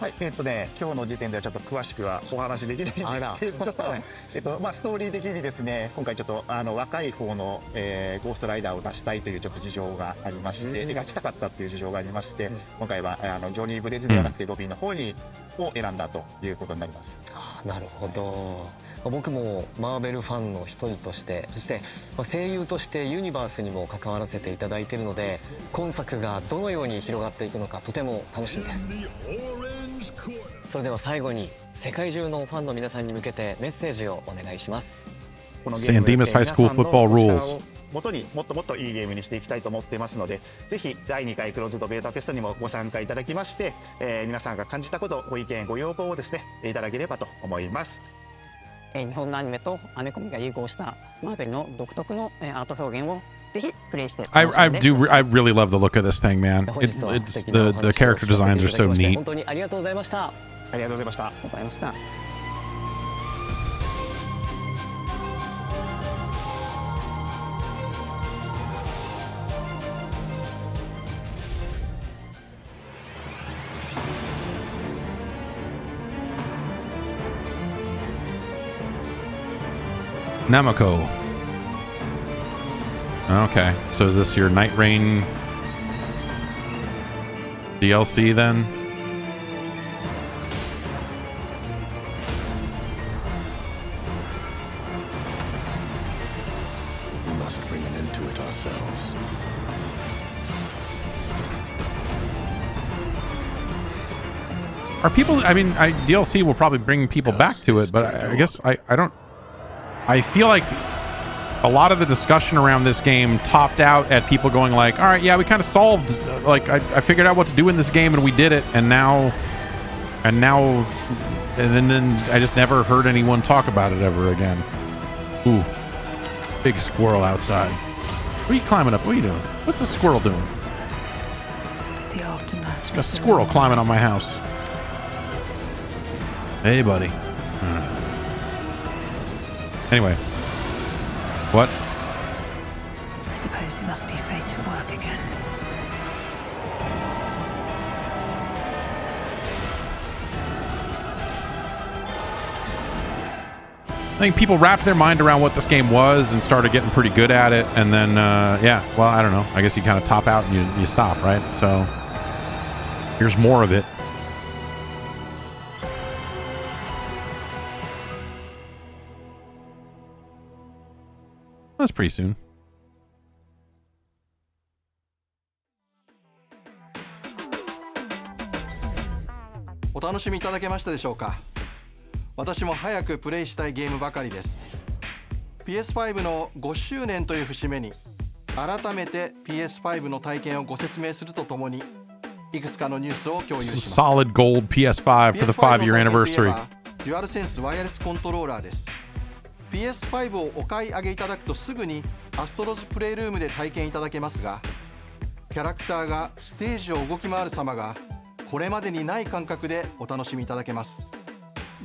はい、今日の時点ではちょっと詳しくはお話できないんですけれど、ストーリー的にですね、今回ちょっと若い方の、ゴーストライダーを出したいというちょっと事情がありまして、描きたかったっていう事情がありまして、今回はジョニー・ブレズではなくてロビーの方を選んだということになります。なるほど。僕もマーベルファンの一人として、そして声優としてユニバースにも関わらせていただいているので、今作がどのように広がっていくのかとても楽しみです。それでは最後に世界中のファンの皆さんに向けてメッセージをお願いします。このゲーム San Dimas High School 皆さんの football お力 rules. を元にもっともっといいゲームにしていきたいと思っていますので、ぜひ第2回クローズドベータテストにもご参加いただきまして、皆さんが感じたこと、ご意見ご要望をですねいただければと思います。日本のアニメとアメコミが融合したマーベルの独特のアート表現をぜひプレイして楽しんで I really love the look of this thing, man. It's the character designs are so neat. 本当にありがとうございました。ありがとうございました。ありがとうございました。Namako. Okay, so is this your Nightreign DLC then? We must bring an end to it ourselves. Are people, I mean, DLC will probably bring people back to it, but I guess I don't, I feel like a lot of the discussion around this game topped out at people going like, all right, yeah, we kind of solved, like, I figured out what to do in this game and we did it, and then I just never heard anyone talk about it ever again. Ooh, big squirrel outside. What are you climbing up? What are you doing? What's the squirrel doing? The aftermath. It's got a squirrel climbing on my house. Hey, buddy. Anyway. What? I suppose it must be fate to work again. I think people wrapped their mind around what this game was and started getting pretty good at it, and then yeah, well, I don't know, I guess you kind of top out and you stop, right? So here's more of it. That's pretty soon.お楽しみいただけましたでしょうか。私も早くプレイしたいゲームばかりです。PS5 の5周年という節目に改めて PS5 の体験をご説明するとともにいくつかのニュースを共有します。 Solid gold PS5 for the 5-year anniversary. デュアルセンスワイヤレスコントローラーです。PS5 をお買い上げいただくとすぐにアストロズプレイルームで体験いただけますが、キャラクターがステージを動き回る様がこれまでにない感覚でお楽しみいただけます。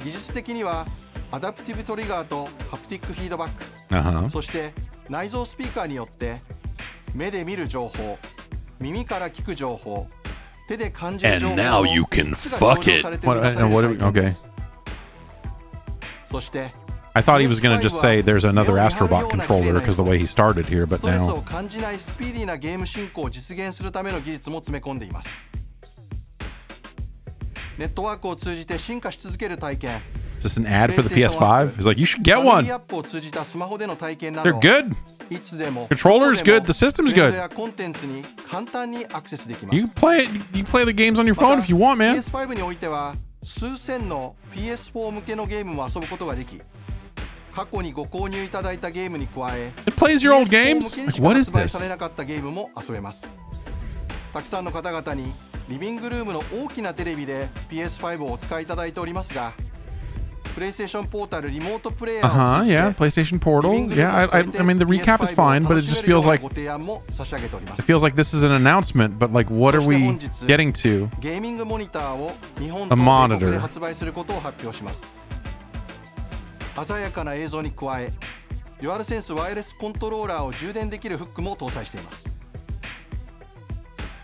技術的にはアダプティブトリガーとハプティックフィードバック、そして内蔵スピーカーによって目で見る情報、耳から聞く情報、手で感じる情報の3つが上場されて満たされる体験です。そして I thought he was going to just say there's another Astrobot controller because the way he started here, but ストレス now を感じないスピーディーなゲーム進行を実現するための技術も詰め込んでいます。ネットワークを通じて進化し続ける体験。 Is this an ad for the PS5? He's like, you should get one. アプを通じたスマホでの体験な They're ど good. いつでも Controller's good. The system's トレン good. ドやコンテンツに簡単にアクセスできます。 You play the games on your phone if you want, man. PS5 においては数千の PS4 向けのゲームも遊ぶことができ、過去にご購入いただいたゲームに加え It plays your old games? PS4 向けにし Like, か what is 発売 this? されなかったゲームも遊べます。たくさんの方々にリビングルームの大きなテレビで PS5 をお使いいただいておりますが、プレイステーションポータルリモートプレイヤーを通じて Yeah, PlayStation Portal. Yeah, I mean the recap is fine, but it just feels like ご提案も差し上げております。 it feels like this is an announcement, but like what are we getting to? ゲーミングモニターを日本 A と米国 monitor. で発売することを発表します。鮮やかな映像に加え、デュアルセンスワイヤレスコントローラーを充電できるフックも搭載しています。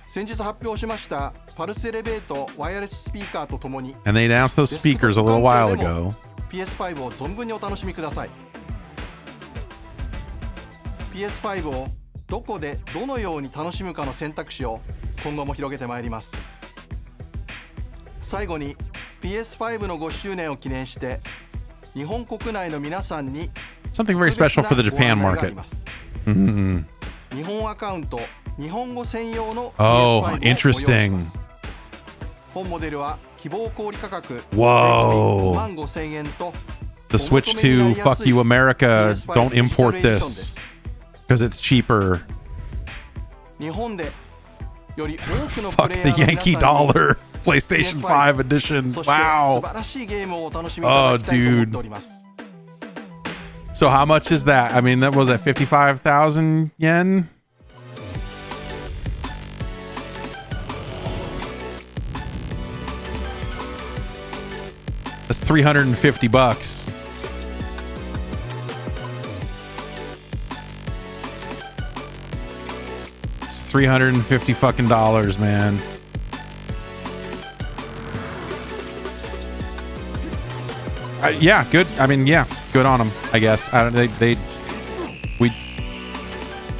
先日発表しましたパルスエレベートワイヤレススピーカーとともに And they announced those speakers a little while ago. PS5 を存分にお楽しみください。 PS5 をどこでどのように楽しむかの選択肢を今後も広げてまいります。最後に PS5 の5周年を記念して日本国内の皆さんに Something very special for the Japan market. Mm-hmm. 日本アカウント日本語専用の PS5 Oh, をご用意し interesting. ます。本モデルは希望小売価格税込Whoa. 5万5000円と The Switch 2, fuck you, America. Don't import this because it's cheaper. Fuck the Yankee Dollar. PlayStation 5 edition. Wow. Oh, dude. So how much is that? I mean, that was at 55,000 yen. That's $350. It's $350 fucking dollars, man. Yeah, good. I mean, yeah, good on them, I guess. We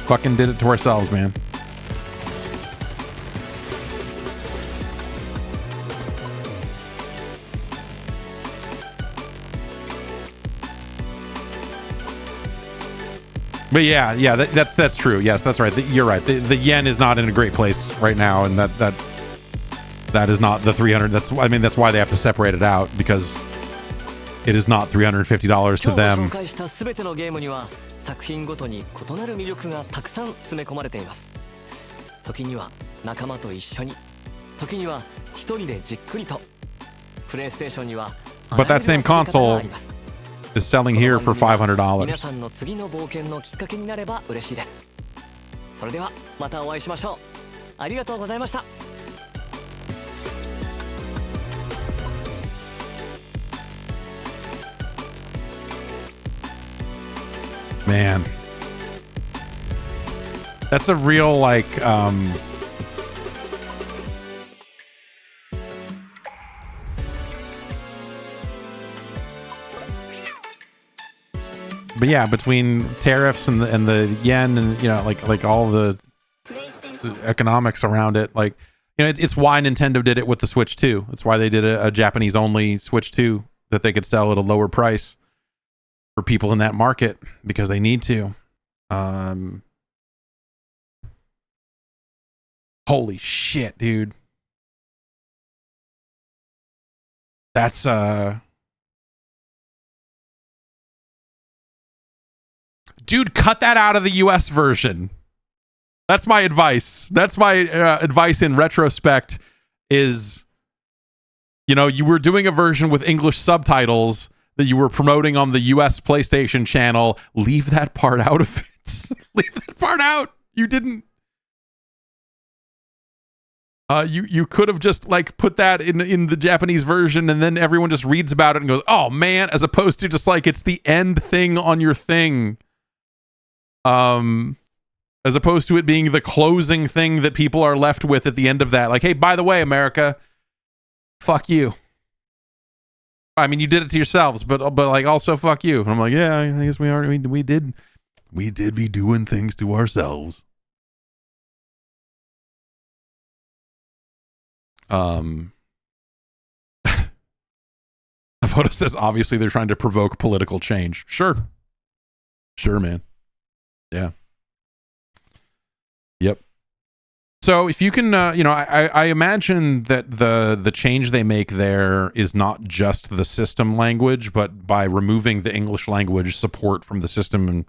fucking did it to ourselves, man. But yeah, that's true. Yes, that's right. You're right. The yen is not in a great place right now, and that is not the 300. That's why they have to separate it out, because it is not $350 to them. 作品ごとに異なる魅力がたくさん詰め込まれています。時には仲間と一緒に、時には一人でじっくりと。プレイステーションには But that same console is selling here for $500. 皆さんの次の冒険のきっかけになれば嬉しいです。それではまたお会いしましょう。ありがとうございました。Man, that's a real but yeah, between tariffs and the yen and like all the economics around it, it's why Nintendo did it with the Switch 2. It's why they did a Japanese only Switch 2, that they could sell at a lower price for people in that market, because they need to. Holy shit, dude. That's dude, cut that out of the US version. That's my advice. That's my advice in retrospect is, you were doing a version with English subtitles that you were promoting on the US PlayStation channel. Leave that part out of it. Leave that part out. You didn't. You could have just put that in the Japanese version, and then everyone just reads about it and goes, "Oh man," as opposed to just it's the end thing on your thing. As opposed to it being the closing thing that people are left with at the end of that. Hey, by the way, America, fuck you. I mean, you did it to yourselves, but also fuck you. And I'm like, yeah, I guess we are. We did be doing things to ourselves. Photo says obviously they're trying to provoke political change. Sure, man. Yeah. Yep. So if you can, I imagine that the change they make there is not just the system language, but by removing the English language support from the system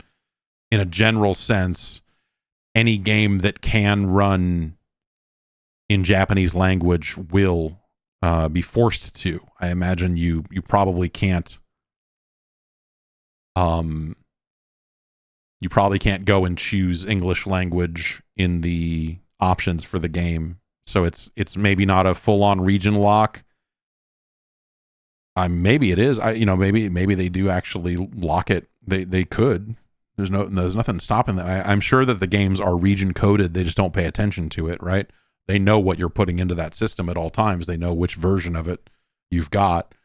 in a general sense, any game that can run in Japanese language will be forced to. I imagine you probably can't. You probably can't go and choose English language in the options for the game, so it's maybe not a full-on region lock. Maybe it is. Maybe they do actually lock it. They could. There's nothing stopping that. I'm sure that the games are region coded. They just don't pay attention to it, right? They know what you're putting into that system at all times. They know which version of it you've got,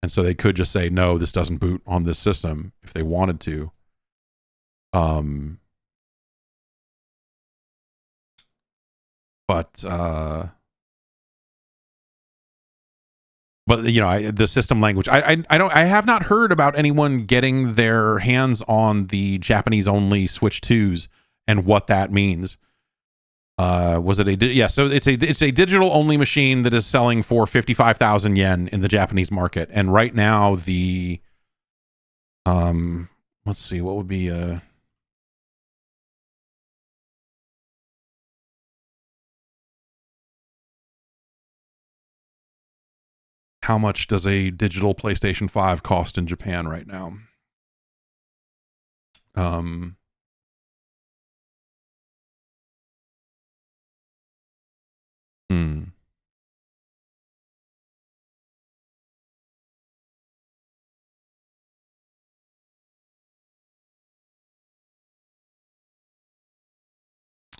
and so they could just say, no, this doesn't boot on this system if they wanted to. But the system language, I have not heard about anyone getting their hands on the Japanese only Switch 2s and what that means. Was it so it's a digital only machine that is selling for 55,000 yen in the Japanese market, and right now the Let's see, what would be how much does a digital PlayStation 5 cost in Japan right now?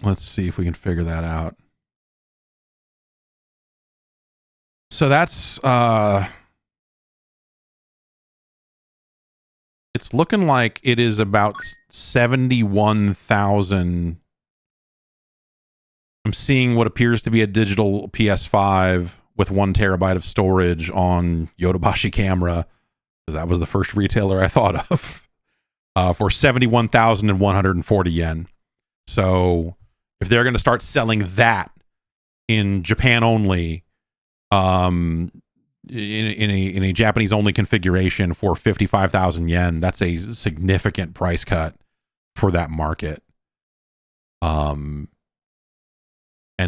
Let's see if we can figure that out. So that's it's looking like it is about 71,000. I'm seeing what appears to be a digital PS5 with 1 terabyte of storage on Yodobashi Camera, because that was the first retailer I thought of, for 71,140 yen. So if they're going to start selling that in Japan only, in a Japanese only configuration for 55,000 yen, that's a significant price cut for that market. And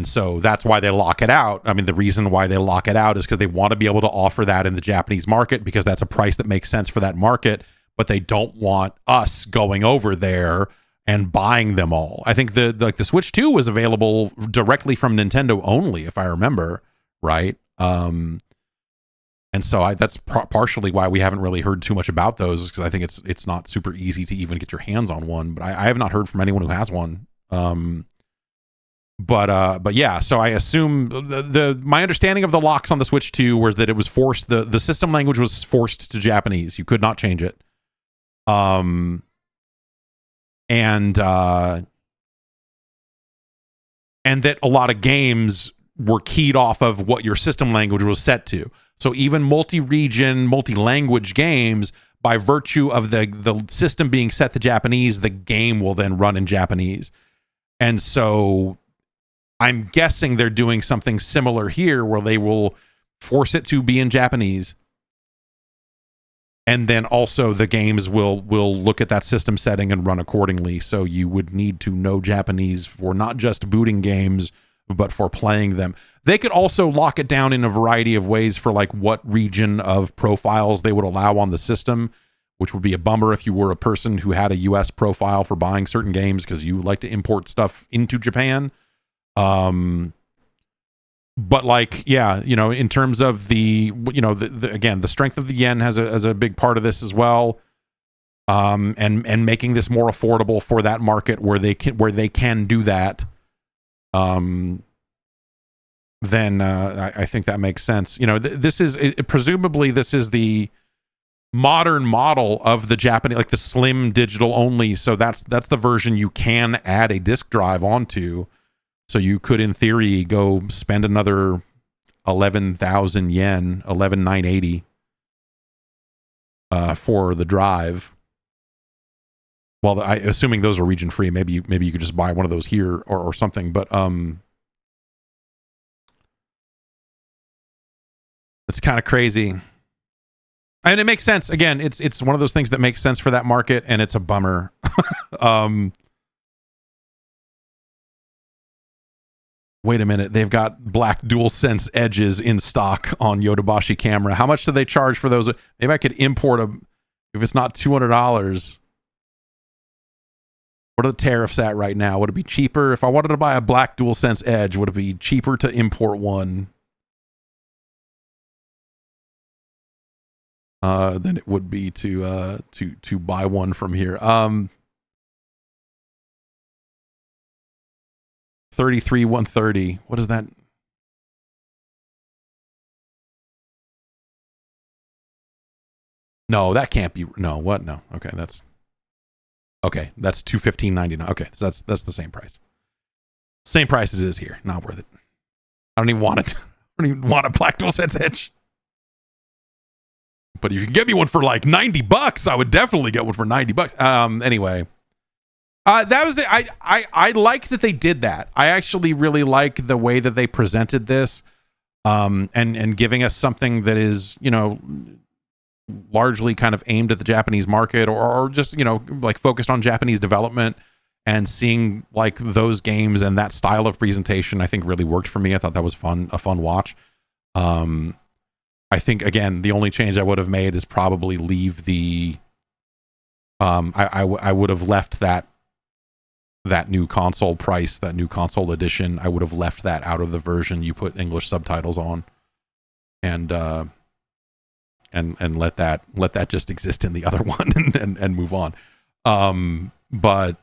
so that's why they lock it out. I mean, the reason why they lock it out is because they want to be able to offer that in the Japanese market, because that's a price that makes sense for that market, but they don't want us going over there and buying them all. I think the Switch 2 was available directly from Nintendo only, if I remember right. And so that's partially why we haven't really heard too much about those, because I think it's not super easy to even get your hands on one. But I have not heard from anyone who has one. But yeah, so I assume my understanding of the locks on the Switch 2 was that it was forced, the system language was forced to Japanese. You could not change it. And that a lot of games were keyed off of what your system language was set to. So even multi-region, multi-language games, by virtue of the system being set to Japanese, the game will then run in Japanese. And so I'm guessing they're doing something similar here, where they will force it to be in Japanese. And then also the games will look at that system setting and run accordingly. So you would need to know Japanese for not just booting games, but for playing them. They could also lock it down in a variety of ways for like what region of profiles they would allow on the system, which would be a bummer if you were a person who had a US profile for buying certain games because you like to import stuff into Japan. But like, yeah, you know, in terms of the again, the strength of the yen has a big part of this as well. And making this more affordable for that market where they can do that. Then I think that makes sense. You know, this is presumably this is the modern model of the Japanese, like the slim digital only. So that's the version you can add a disk drive onto. So you could, in theory, go spend another 11,000 yen, 11,980 for the drive. Well, assuming those are region free, maybe you could just buy one of those here or something. But it's kind of crazy, and it makes sense. Again, it's one of those things that makes sense for that market, and it's a bummer. Wait a minute, they've got black DualSense edges in stock on Yodobashi Camera. How much do they charge for those? Maybe I could import them if it's not $200. What are the tariffs at right now? Would it be cheaper if I wanted to buy a black DualSense Edge? Would it be cheaper to import one than it would be to buy one from here? 33,130. What is that? No, that can't be. No, what? No. Okay, that's 215.99. Okay, so that's the same price. Same price as it is here. Not worth it. I don't even want it. I don't even want a black DualSense Edge. But if you can get me one for like $90, I would definitely get one for $90. Anyway. That was it. I like that they did that. I actually really like the way that they presented this, and giving us something that is, you know, largely kind of aimed at the Japanese market, or just, you know, like focused on Japanese development, and seeing like those games and that style of presentation, I think really worked for me. I thought that was a fun watch. I think, again, the only change I would have made is probably leave the I would have left that new console price, that new console edition, I would have left that out of the version you put English subtitles on, and let that just exist in the other one, and move on. But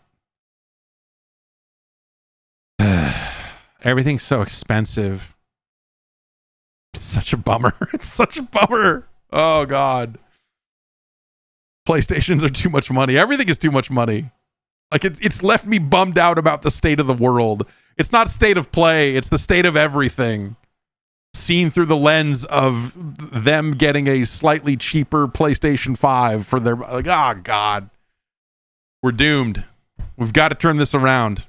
everything's so expensive. It's such a bummer. It's such a bummer. Oh God. PlayStations are too much money. Everything is too much money. Like it's left me bummed out about the state of the world. It's not state of play. It's the state of everything, seen through the lens of them getting a slightly cheaper PlayStation 5 for their, like, oh God, we're doomed. We've got to turn this around.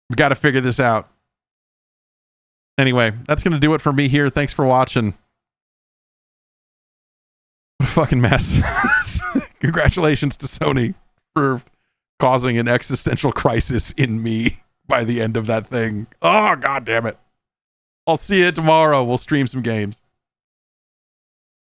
We've got to figure this out. Anyway, that's going to do it for me here. Thanks for watching. What a fucking mess. Congratulations to Sony for causing an existential crisis in me by the end of that thing. Oh, God damn it. I'll see you tomorrow. We'll stream some games.